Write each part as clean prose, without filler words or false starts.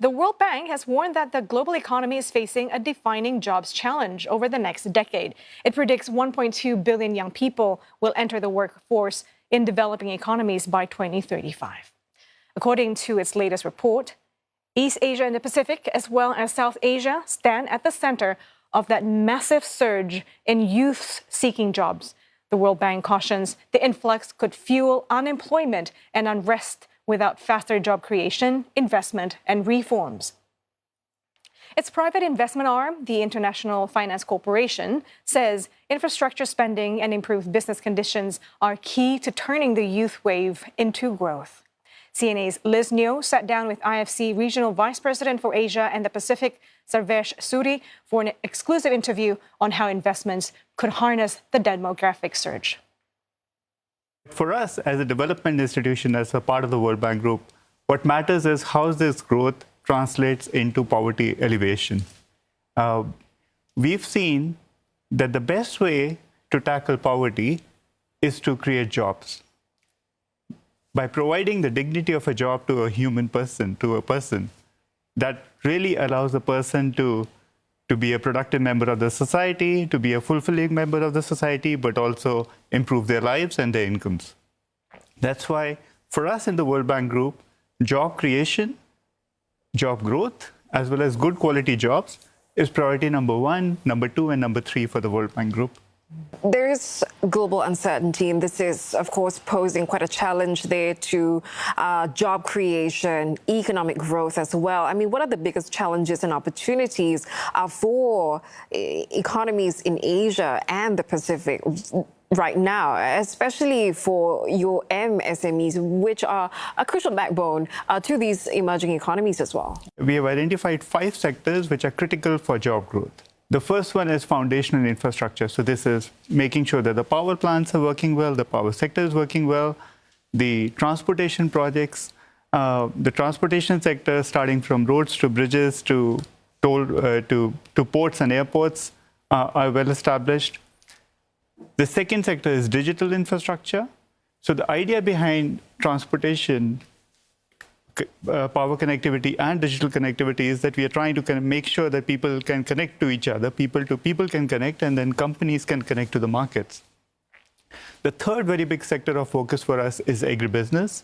The World Bank has warned that the global economy is facing a defining jobs challenge over the next decade. It predicts 1.2 billion young people will enter the workforce in developing economies by 2035. According to its latest report, East Asia and the Pacific, as well as South Asia, stand at the center of that massive surge in youths seeking jobs. The World Bank cautions the influx could fuel unemployment and unrest without faster job creation, investment, and reforms. Its private investment arm, the International Finance Corporation, says infrastructure spending and improved business conditions are key to turning the youth wave into growth. CNA's Liz Neo sat down with IFC Regional Vice President for Asia and the Pacific, Sarvesh Suri, for an exclusive interview on how investments could harness the demographic surge. For us, as a development institution, as a part of the World Bank Group, what matters is how this growth translates into poverty alleviation. We've seen that the best way to tackle poverty is to create jobs. By providing the dignity of a job to a human person, that really allows a person to be a productive member of the society, to be a fulfilling member of the society, but also improve their lives and their incomes. That's why, for us in the World Bank Group, job creation, job growth, as well as good quality jobs is priority number 1, number 2, and number 3 for the World Bank Group. There is global uncertainty, and this is, of course, posing quite a challenge there to job creation, economic growth as well. I mean, what are the biggest challenges and opportunities for economies in Asia and the Pacific right now, especially for your MSMEs, which are a crucial backbone to these emerging economies as well? We have identified 5 sectors which are critical for job growth. The first one is foundational infrastructure. So this is making sure that the power plants are working well, the power sector is working well, the transportation projects, the transportation sector, starting from roads to bridges to ports and airports, are well established. The second sector is digital infrastructure. So the idea behind transportation, power connectivity and digital connectivity is that we are trying to kind of make sure that people can connect to each other, people to people can connect, and then companies can connect to the markets. The third very big sector of focus for us is agribusiness.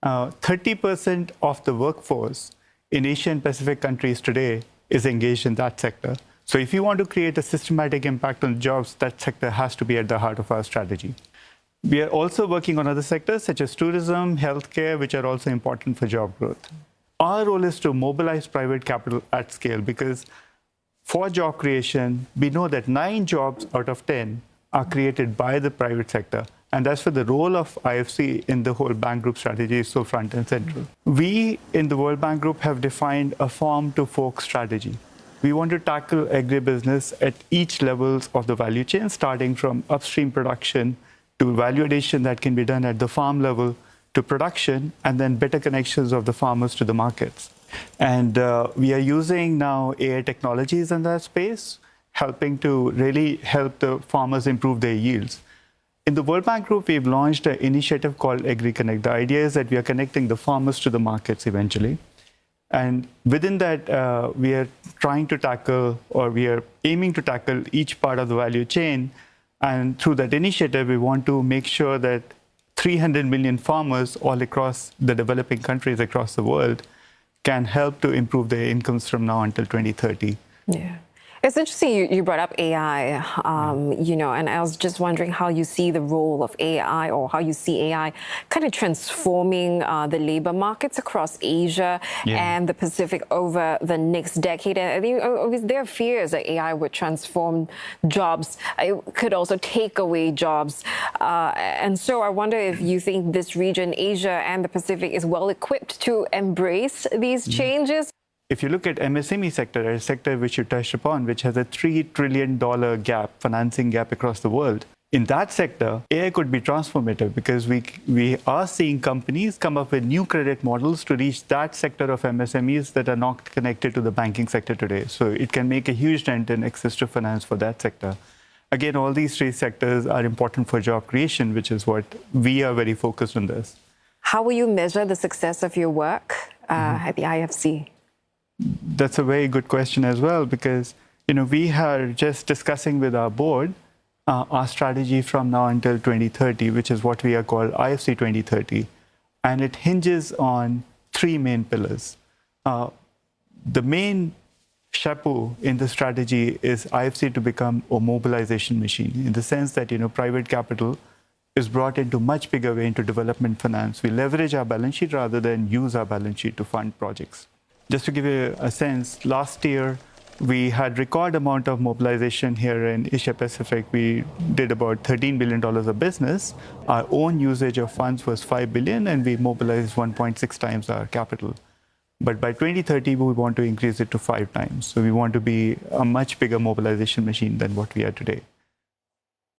30% of the workforce in Asian Pacific countries today is engaged in that sector. So if you want to create a systematic impact on jobs, that sector has to be at the heart of our strategy. We are also working on other sectors such as tourism, healthcare, which are also important for job growth. Our role is to mobilize private capital at scale because for job creation, we know that 9 jobs out of 10 are created by the private sector. And that's where the role of IFC in the whole bank group strategy is so front and central. We in the World Bank Group have defined a farm-to-fork strategy. We want to tackle agribusiness at each levels of the value chain, starting from upstream production to value addition that can be done at the farm level, to production, and then better connections of the farmers to the markets. And we are using now AI technologies in that space, helping to really help the farmers improve their yields. In the World Bank Group, we've launched an initiative called AgriConnect. The idea is that we are connecting the farmers to the markets eventually. And within that, we are trying to tackle, or we are aiming to tackle each part of the value chain. And through that initiative, we want to make sure that 300 million farmers all across the developing countries across the world can help to improve their incomes from now until 2030. Yeah. It's interesting you brought up AI, and I was just wondering how you see the role of AI, or how you see AI kind of transforming the labor markets across Asia and the Pacific over the next decade. And I think there are fears that AI would transform jobs. It could also take away jobs. And so I wonder if you think this region, Asia and the Pacific, is well equipped to embrace these changes. If you look at MSME sector, a sector which you touched upon, which has a $3 trillion gap, financing gap across the world, in that sector, AI could be transformative because we are seeing companies come up with new credit models to reach that sector of MSMEs that are not connected to the banking sector today. So it can make a huge dent in access to finance for that sector. Again, all these 3 sectors are important for job creation, which is what we are very focused on this. How will you measure the success of your work at the IFC? That's a very good question as well, because we are just discussing with our board our strategy from now until 2030, which is what we are called IFC 2030, and it hinges on three main pillars. The main chapeau in the strategy is IFC to become a mobilization machine, in the sense that private capital is brought into much bigger way into development finance. We leverage our balance sheet rather than use our balance sheet to fund projects. Just to give you a sense, last year we had record amount of mobilization here in Asia Pacific. We did about $13 billion of business. Our own usage of funds was $5 billion, and we mobilized 1.6 times our capital. But by 2030, we want to increase it to 5 times. So we want to be a much bigger mobilization machine than what we are today.